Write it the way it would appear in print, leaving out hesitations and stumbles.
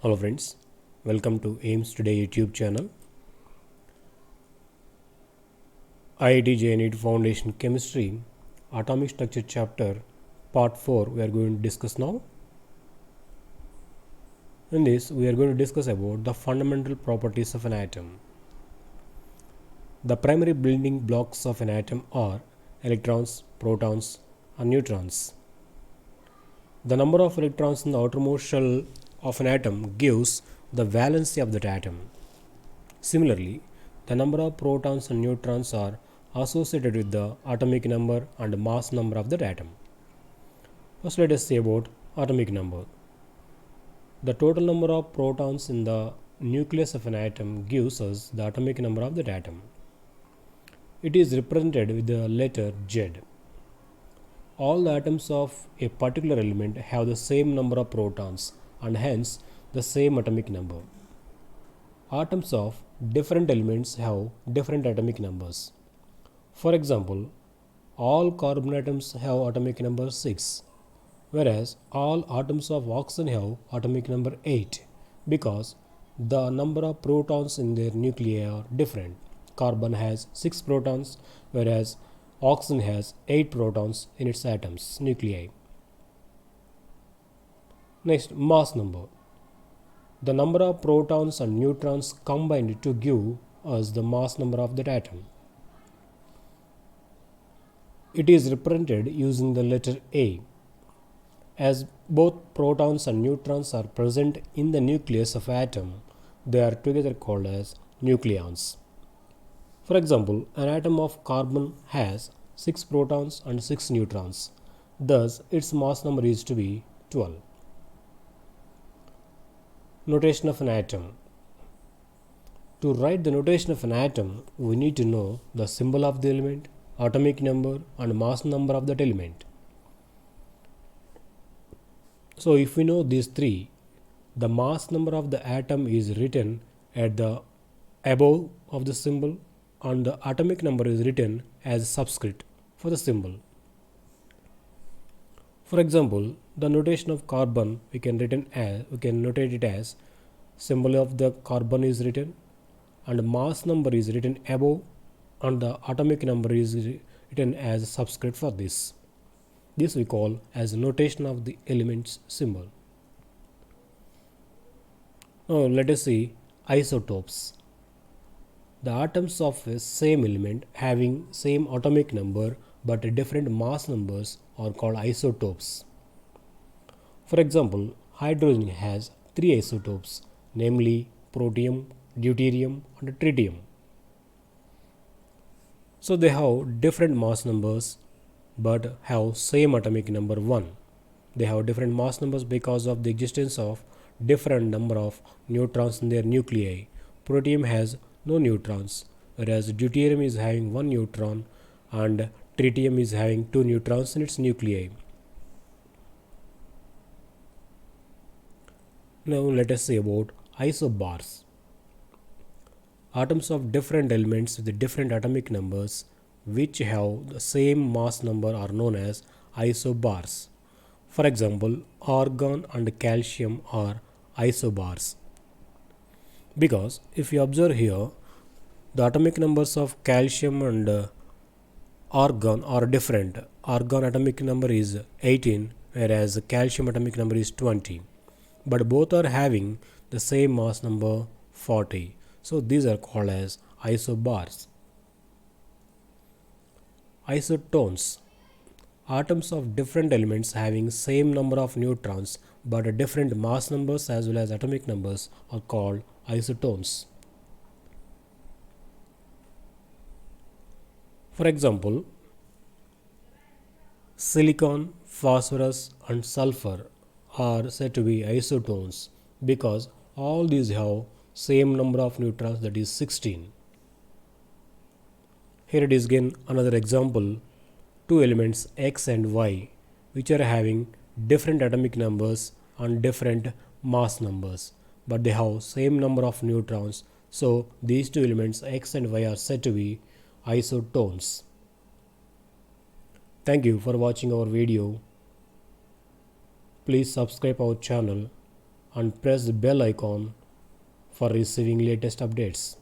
Hello friends, welcome to AIMS Today YouTube channel. IIT JNET Foundation Chemistry Atomic Structure Chapter Part 4 we are going to discuss now. In this we are going to discuss about the fundamental properties of an atom. The primary building blocks of an atom are electrons, protons and neutrons. The number of electrons in the outermost shell of an atom gives the valency of that atom. Similarly, the number of protons and neutrons are associated with the atomic number and mass number of that atom. First, let us see about atomic number. The total number of protons in the nucleus of an atom gives us the atomic number of that atom. It is represented with the letter Z. All the atoms of a particular element have the same number of protons and hence the same atomic number. Atoms of different elements have different atomic numbers. For example, all carbon atoms have atomic number 6, whereas all atoms of oxygen have atomic number 8 because the number of protons in their nuclei are different. Carbon has 6 protons, whereas oxygen has 8 protons in its atoms nuclei. Next, mass number. The number of protons and neutrons combined to give us the mass number of that atom. It is represented using the letter A. As both protons and neutrons are present in the nucleus of atom, they are together called as nucleons. For example, an atom of carbon has 6 protons and 6 neutrons. Thus, its mass number is to be 12. Notation of an atom. To write the notation of an atom, we need to know the symbol of the element, atomic number and mass number of that element. So if we know these three, the mass number of the atom is written at the above of the symbol and the atomic number is written as a subscript for the symbol. For example, the notation of carbon we can notate it as symbol of the carbon is written and mass number is written above and the atomic number is written as a subscript for this. This we call as notation of the element's symbol. Now let us see isotopes. The atoms of a same element having same atomic number but different mass numbers are called isotopes. For example, hydrogen has 3 isotopes, namely protium, deuterium and tritium. So they have different mass numbers but have same atomic number 1. They have different mass numbers because of the existence of different number of neutrons in their nuclei. Protium has no neutrons, whereas deuterium is having 1 neutron and tritium is having 2 neutrons in its nuclei. Now let us see about isobars. Atoms of different elements with different atomic numbers which have the same mass number are known as isobars. For example, argon and calcium are isobars. Because if you observe here, the atomic numbers of calcium and argon are different. Argon atomic number is 18, whereas calcium atomic number is 20. But both are having the same mass number 40. So these are called as isobars. Isotones. Atoms of different elements having same number of neutrons but different mass numbers as well as atomic numbers are called isotones. For example, silicon, phosphorus and sulfur are said to be isotones because all these have same number of neutrons, that is 16. Here it is again another example, two elements X and Y which are having different atomic numbers and different mass numbers, but they have same number of neutrons. So these two elements X and Y are said to be isotones. Thank you for watching our video. Please subscribe our channel and press the bell icon for receiving latest updates.